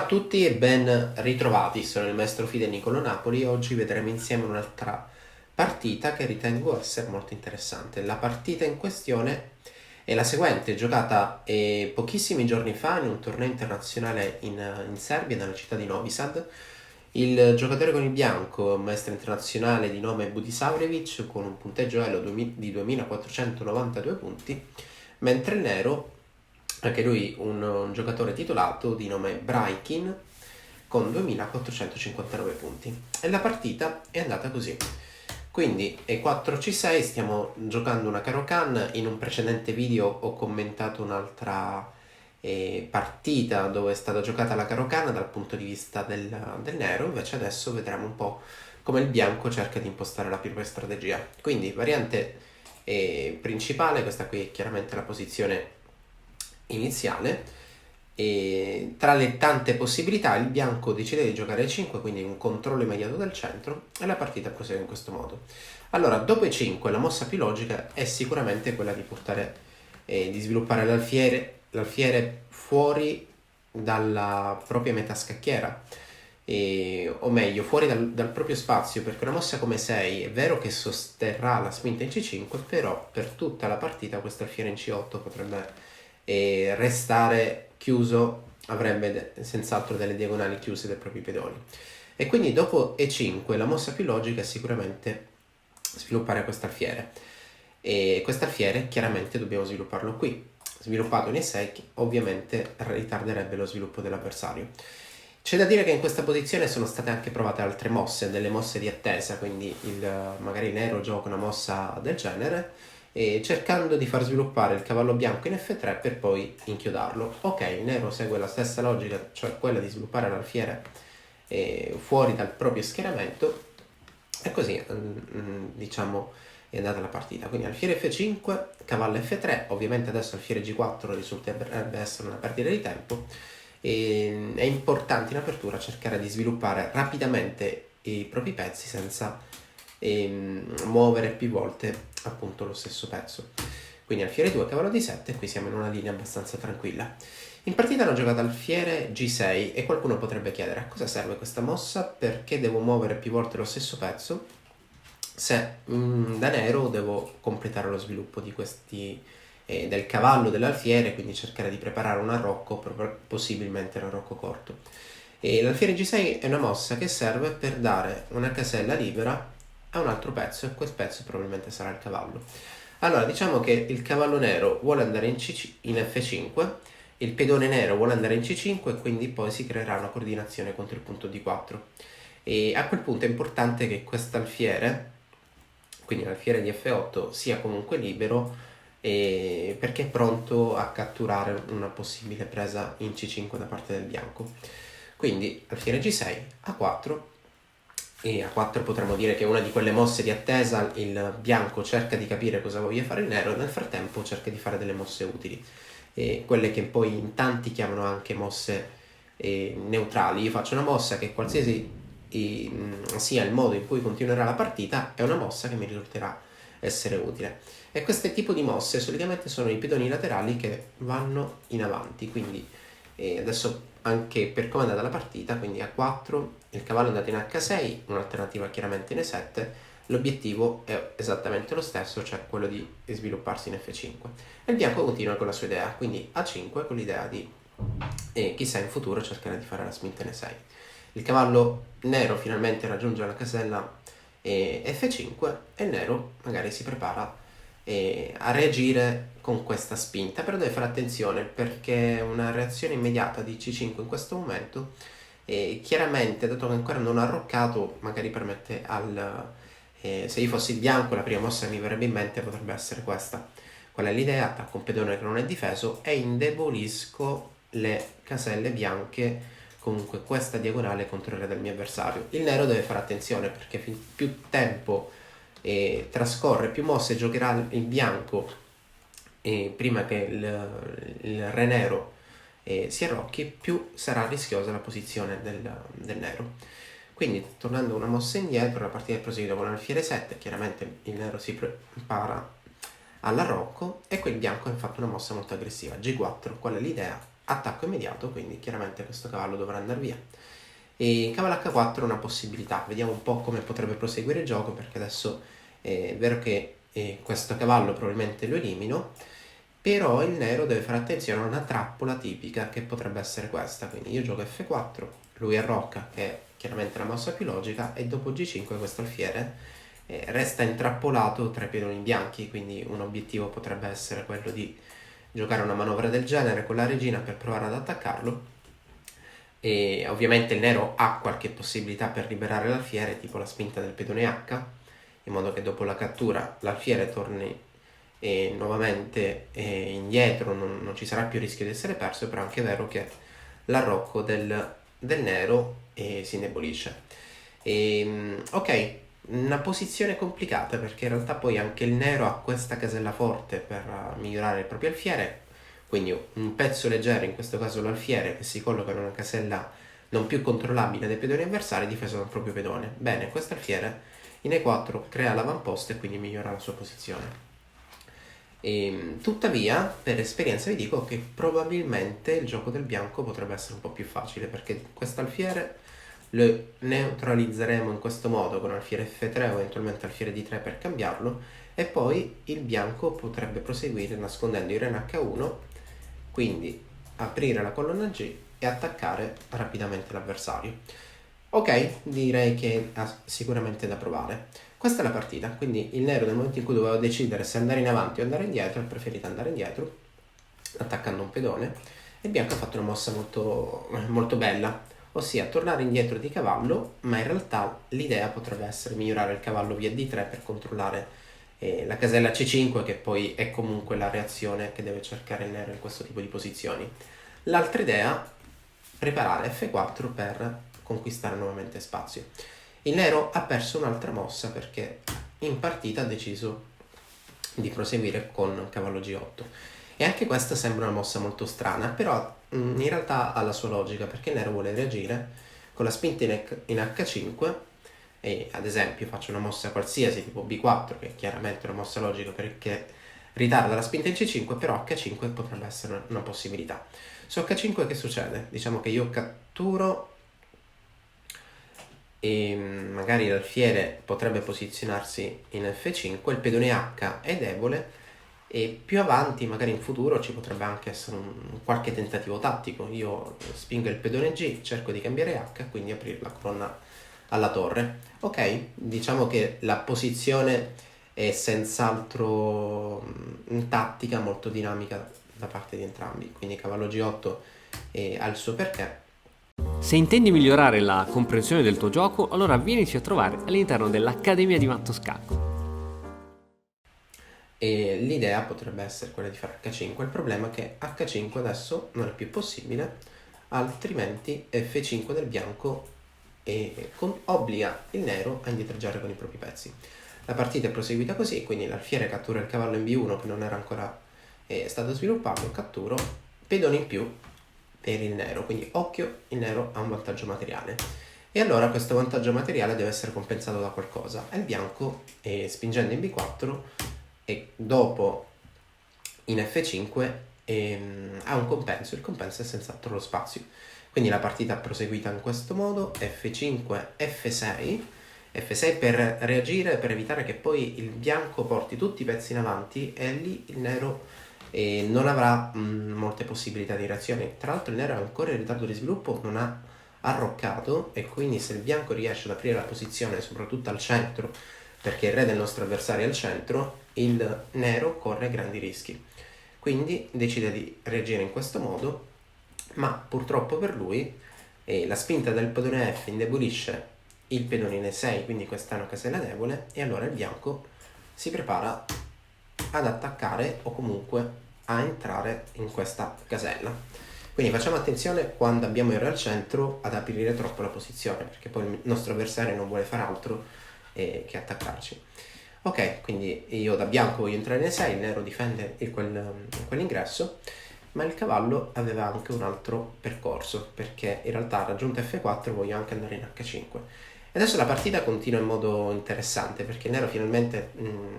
a tutti e ben ritrovati, sono il maestro Fide Nicolo Napoli e oggi vedremo insieme un'altra partita che ritengo essere molto interessante. La partita in questione è la seguente, giocata pochissimi giorni fa in un torneo internazionale in Serbia, nella città di Novi Sad. Il giocatore con il bianco, maestro internazionale di nome Budisavljevic, con un punteggio Elo di 2492 punti, mentre il nero, anche lui un giocatore titolato di nome Braikin, con 2459 punti. E la partita è andata così. Quindi è 4C6, stiamo giocando una Caro-Kann. In un precedente video ho commentato un'altra partita dove è stata giocata la Caro-Kann dal punto di vista del nero, invece adesso vedremo un po' come il bianco cerca di impostare la propria strategia. Quindi variante principale, questa qui è chiaramente la posizione iniziale, e tra le tante possibilità il bianco decide di giocare e5, quindi un controllo immediato del centro, e la partita prosegue in questo modo. Allora, dopo e5 la mossa più logica è sicuramente quella di portare di sviluppare l'alfiere fuori dalla propria metà scacchiera, o meglio fuori dal proprio spazio, perché una mossa come 6 è vero che sosterrà la spinta in c5, però per tutta la partita questo alfiere in c8 potrebbe restare chiuso, avrebbe senz'altro delle diagonali chiuse dai propri pedoni. E quindi dopo e5 la mossa più logica è sicuramente sviluppare quest'alfiere, e quest'alfiere chiaramente dobbiamo svilupparlo qui. Sviluppato in e6 ovviamente ritarderebbe lo sviluppo dell'avversario. C'è da dire che in questa posizione sono state anche provate altre mosse, delle mosse di attesa, quindi magari il nero gioca una mossa del genere, cercando di far sviluppare il cavallo bianco in f3 per poi inchiodarlo. Ok, il nero segue la stessa logica, cioè quella di sviluppare l'alfiere fuori dal proprio schieramento, e così diciamo è andata la partita. Quindi alfiere f5, cavallo f3, ovviamente adesso alfiere g4 risulterebbe essere una perdita di tempo, e è importante in apertura cercare di sviluppare rapidamente i propri pezzi senza muovere più volte appunto lo stesso pezzo. Quindi alfiere 2, cavallo di 7, qui siamo in una linea abbastanza tranquilla. In partita hanno giocato alfiere g6 e qualcuno potrebbe chiedere: a cosa serve questa mossa? Perché devo muovere più volte lo stesso pezzo? Se da nero devo completare lo sviluppo di questi del cavallo dell'alfiere, quindi cercare di preparare un arrocco, possibilmente un arrocco corto. E l'alfiere g6 è una mossa che serve per dare una casella libera a un altro pezzo, e quel pezzo probabilmente sarà il cavallo. Allora diciamo che il cavallo nero vuole andare in f5, il pedone nero vuole andare in c5 e quindi poi si creerà una coordinazione contro il punto d4. E a quel punto è importante che quest'alfiere, quindi l'alfiere di f8, sia comunque libero, perché è pronto a catturare una possibile presa in c5 da parte del bianco. Quindi alfiere g6, a4, e a 4 potremmo dire che è una di quelle mosse di attesa. Il bianco cerca di capire cosa voglia fare il nero e nel frattempo cerca di fare delle mosse utili, quelle che poi in tanti chiamano anche mosse neutrali. Io faccio una mossa che qualsiasi sia il modo in cui continuerà la partita è una mossa che mi risulterà essere utile, e questo tipo di mosse solitamente sono i pedoni laterali che vanno in avanti. Quindi adesso anche per come è andata la partita, quindi a4 il cavallo è andato in h6, un'alternativa chiaramente in e7, l'obiettivo è esattamente lo stesso, cioè quello di svilupparsi in f5, e il bianco continua con la sua idea, quindi a5 con l'idea di chissà in futuro cercare di fare la spinta in e6. Il cavallo nero finalmente raggiunge la casella f5 e il nero magari si prepara a reagire con questa spinta, però deve fare attenzione perché una reazione immediata di c5 in questo momento chiaramente, dato che ancora non ha arroccato, magari permette se io fossi il bianco la prima mossa che mi verrebbe in mente potrebbe essere questa. Qual è l'idea? Attacco un pedone che non è difeso e indebolisco le caselle bianche, comunque questa diagonale controllerà del mio avversario. Il nero deve fare attenzione perché più tempo trascorre, più mosse giocherà il bianco prima che il re nero si arrocchi, più sarà rischiosa la posizione del nero. Quindi tornando una mossa indietro, la partita è proseguita con alfiere 7, chiaramente il nero si prepara all'arrocco e qui il bianco ha fatto una mossa molto aggressiva, g4. Qual è l'idea? attacco immediato, quindi chiaramente questo cavallo dovrà andare via. E cavallo H4 è una possibilità, vediamo un po' come potrebbe proseguire il gioco, perché adesso è vero che questo cavallo probabilmente lo elimino, però il nero deve fare attenzione a una trappola tipica che potrebbe essere questa, quindi io gioco F4, lui arrocca, che è chiaramente la mossa più logica, e dopo G5 questo alfiere resta intrappolato tra i pedoni bianchi, quindi un obiettivo potrebbe essere quello di giocare una manovra del genere con la regina per provare ad attaccarlo. E ovviamente il nero ha qualche possibilità per liberare l'alfiere, tipo la spinta del pedone H, in modo che dopo la cattura l'alfiere torni nuovamente indietro, non ci sarà più rischio di essere perso, però è anche vero che l'arrocco del nero si indebolisce. Ok, una posizione complicata, perché in realtà poi anche il nero ha questa casella forte per migliorare il proprio alfiere, quindi un pezzo leggero, in questo caso l'alfiere, che si colloca in una casella non più controllabile dai pedoni avversari, difeso dal proprio pedone. Bene, questo alfiere in E4 crea l'avamposto e quindi migliora la sua posizione. Tuttavia, per esperienza vi dico che probabilmente il gioco del bianco potrebbe essere un po' più facile, perché questo alfiere lo neutralizzeremo in questo modo con alfiere F3 o eventualmente alfiere D3 per cambiarlo, e poi il bianco potrebbe proseguire nascondendo il re in H1, quindi aprire la colonna G e attaccare rapidamente l'avversario. Ok, direi che ha sicuramente da provare. Questa è la partita, quindi il nero nel momento in cui doveva decidere se andare in avanti o andare indietro, ha preferito andare indietro, attaccando un pedone, e il bianco ha fatto una mossa molto, molto bella, ossia tornare indietro di cavallo, ma in realtà l'idea potrebbe essere migliorare il cavallo via D3 per controllare la casella C5, che poi è comunque la reazione che deve cercare il nero in questo tipo di posizioni. L'altra idea, preparare F4 per conquistare nuovamente spazio. Il nero ha perso un'altra mossa perché in partita ha deciso di proseguire con cavallo G8, e anche questa sembra una mossa molto strana, però in realtà ha la sua logica, perché il nero vuole reagire con la spinta in H5 e ad esempio faccio una mossa qualsiasi tipo B4, che è chiaramente una mossa logica perché ritarda la spinta in C5, però H5 potrebbe essere una possibilità. Su H5 che succede? Diciamo che io catturo e magari l'alfiere potrebbe posizionarsi in F5, il pedone H è debole, e più avanti, magari in futuro, ci potrebbe anche essere un qualche tentativo tattico. Io spingo il pedone G, cerco di cambiare H, quindi aprire la colonna alla torre. Ok, diciamo che la posizione è senz'altro tattica, molto dinamica da parte di entrambi, quindi cavallo G8 ha il suo perché. Se intendi migliorare la comprensione del tuo gioco, allora vienici a trovare all'interno dell'Accademia di Matto Scacco. E l'idea potrebbe essere quella di fare H5, il problema è che H5 adesso non è più possibile, altrimenti F5 del bianco obbliga il nero a indietreggiare con i propri pezzi. La partita è proseguita così, quindi l'alfiere cattura il cavallo in B1 che non era ancora stato sviluppato, catturo, pedone in più per il nero, quindi occhio, il nero ha un vantaggio materiale. E allora questo vantaggio materiale deve essere compensato da qualcosa, e il bianco spingendo in B4 e dopo in F5 ha un compenso, il compenso è senz'altro lo spazio. Quindi la partita è proseguita in questo modo, F5, F6, F6 per reagire, per evitare che poi il bianco porti tutti i pezzi in avanti, e lì il nero non avrà molte possibilità di reazione. Tra l'altro il nero è ancora in ritardo di sviluppo, non ha arroccato, e quindi se il bianco riesce ad aprire la posizione soprattutto al centro, perché il re del nostro avversario è al centro, il nero corre grandi rischi. Quindi decide di reagire in questo modo, ma purtroppo per lui la spinta del pedone F indebolisce il pedone in E6, quindi questa è una casella debole, e allora il bianco si prepara ad attaccare o comunque a entrare in questa casella. Quindi facciamo attenzione quando abbiamo il re al centro ad aprire troppo la posizione, perché poi il nostro avversario non vuole fare altro che attaccarci. Ok, quindi io da bianco voglio entrare in E6, il nero difende quell'ingresso, ma il cavallo aveva anche un altro percorso, perché in realtà raggiunto F4 voglio anche andare in H5. E adesso la partita continua in modo interessante, perché il nero finalmente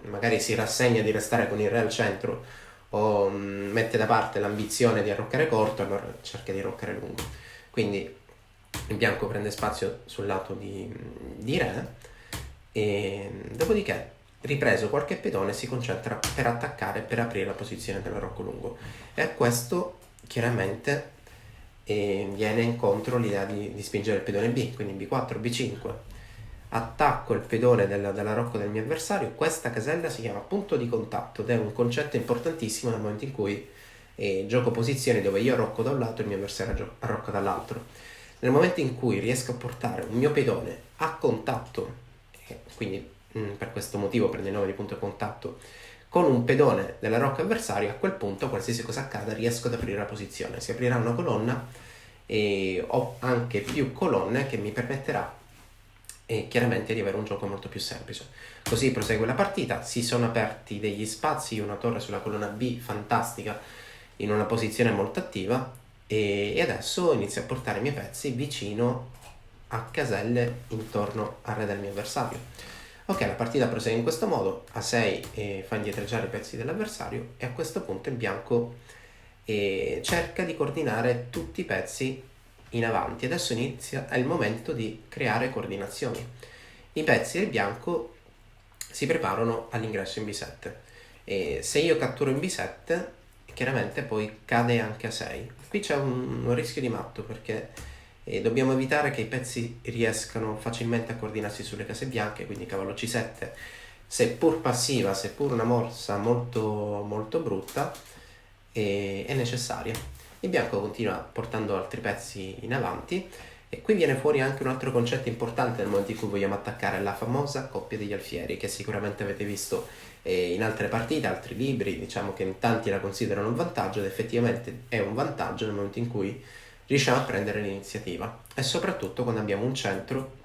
magari si rassegna di restare con il re al centro, o mette da parte l'ambizione di arroccare corto, allora cerca di arroccare lungo. Quindi il bianco prende spazio sul lato di re, e dopodiché, ripreso qualche pedone, si concentra per attaccare, per aprire la posizione dell'arrocco lungo, e a questo chiaramente viene incontro l'idea di spingere il pedone B, quindi B4, B5, attacco il pedone dell'arrocco del mio avversario. Questa casella si chiama punto di contatto ed è un concetto importantissimo nel momento in cui gioco posizioni dove io arrocco da un lato e il mio avversario arrocca dall'altro. Nel momento in cui riesco a portare un mio pedone a contatto, quindi per questo motivo prende il nome di punto di contatto, con un pedone della rocca avversario, a quel punto qualsiasi cosa accada riesco ad aprire la posizione. Si aprirà una colonna e ho anche più colonne che mi permetterà chiaramente di avere un gioco molto più semplice. Così prosegue la partita, si sono aperti degli spazi, una torre sulla colonna B fantastica in una posizione molto attiva, e adesso inizio a portare i miei pezzi vicino a caselle intorno al re del mio avversario. Ok, la partita prosegue in questo modo, a6 fa indietreggiare i pezzi dell'avversario, e a questo punto il bianco cerca di coordinare tutti i pezzi in avanti. Adesso è il momento di creare coordinazioni. I pezzi del bianco si preparano all'ingresso in B7, e se io catturo in B7 chiaramente poi cade anche a 6. Qui c'è un rischio di matto, perché dobbiamo evitare che i pezzi riescano facilmente a coordinarsi sulle case bianche, quindi cavallo C7, seppur passiva, seppur una mossa molto, molto brutta, è necessaria. Il bianco continua portando altri pezzi in avanti, e qui viene fuori anche un altro concetto importante nel momento in cui vogliamo attaccare: la famosa coppia degli alfieri, che sicuramente avete visto in altre partite, altri libri. Diciamo che in tanti la considerano un vantaggio, ed effettivamente è un vantaggio nel momento in cui riusciamo a prendere l'iniziativa, e soprattutto quando abbiamo un centro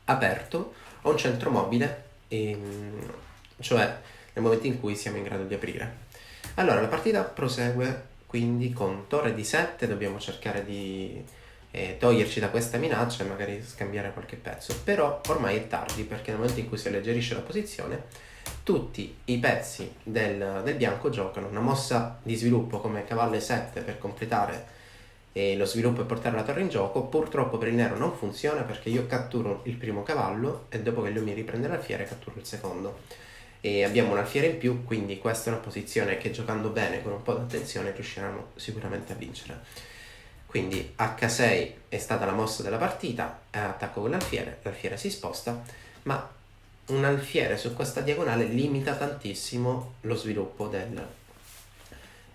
aperto o un centro mobile, cioè nel momento in cui siamo in grado di aprire. Allora la partita prosegue quindi con torre D7, dobbiamo cercare di toglierci da questa minaccia e magari scambiare qualche pezzo, però ormai è tardi, perché nel momento in cui si alleggerisce la posizione tutti i pezzi del bianco giocano una mossa di sviluppo come cavallo E7 per completare lo sviluppo e portare la torre in gioco. Purtroppo per il nero non funziona, perché io catturo il primo cavallo e dopo che lui mi riprende l'alfiere catturo il secondo, e abbiamo un alfiere in più, quindi questa è una posizione che, giocando bene con un po' di attenzione, riusciranno sicuramente a vincere. Quindi H6 è stata la mossa della partita, attacco con l'alfiere si sposta, ma un alfiere su questa diagonale limita tantissimo lo sviluppo del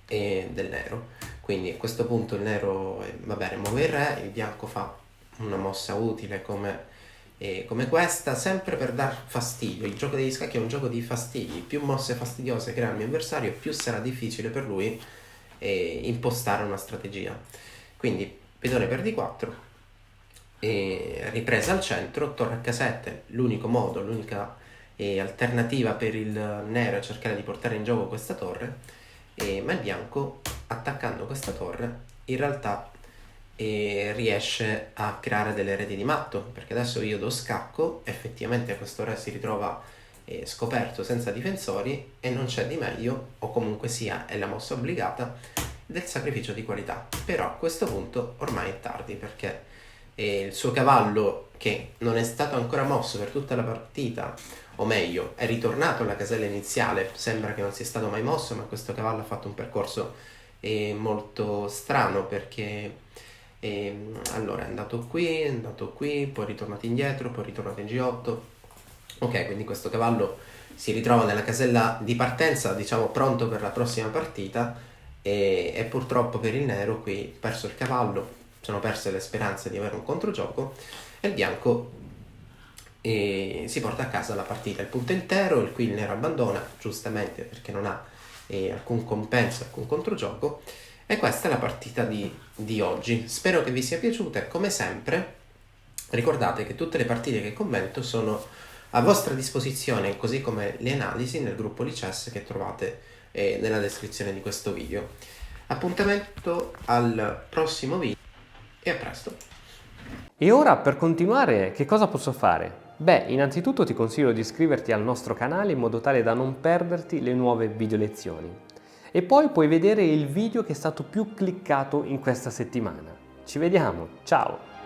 nero. Quindi a questo punto il nero va bene, muove il re, il bianco fa una mossa utile come questa, sempre per dar fastidio. Il gioco degli scacchi è un gioco di fastidi: più mosse fastidiose crea il mio avversario, più sarà difficile per lui impostare una strategia. Quindi pedone per D4, ripresa al centro, torre H7, l'unico modo, l'unica alternativa per il nero è cercare di portare in gioco questa torre, ma il bianco, attaccando questa torre, in realtà riesce a creare delle reti di matto, perché adesso io do scacco, effettivamente questo re si ritrova scoperto senza difensori, e non c'è di meglio, o comunque sia è la mossa obbligata, del sacrificio di qualità. Però a questo punto ormai è tardi, perché il suo cavallo, che non è stato ancora mosso per tutta la partita, o meglio è ritornato alla casella iniziale, sembra che non sia stato mai mosso, ma questo cavallo ha fatto un percorso molto strano, perché allora è andato qui, poi è ritornato indietro, poi è ritornato in G8. Ok, quindi questo cavallo si ritrova nella casella di partenza, diciamo pronto per la prossima partita, e purtroppo per il nero qui perso il cavallo, sono perse le speranze di avere un controgioco, e il bianco si porta a casa la partita. Il punto intero, qui il nero abbandona, giustamente, perché non ha alcun compenso, alcun controgioco. E questa è la partita di oggi. Spero che vi sia piaciuta, e come sempre ricordate che tutte le partite che commento sono a vostra disposizione, così come le analisi, nel gruppo Lichess che trovate nella descrizione di questo video. Appuntamento al prossimo video, e a presto. E ora, per continuare, che cosa posso fare? Beh, innanzitutto ti consiglio di iscriverti al nostro canale in modo tale da non perderti le nuove video lezioni. e poi puoi vedere il video che è stato più cliccato in questa settimana. Ci vediamo, ciao!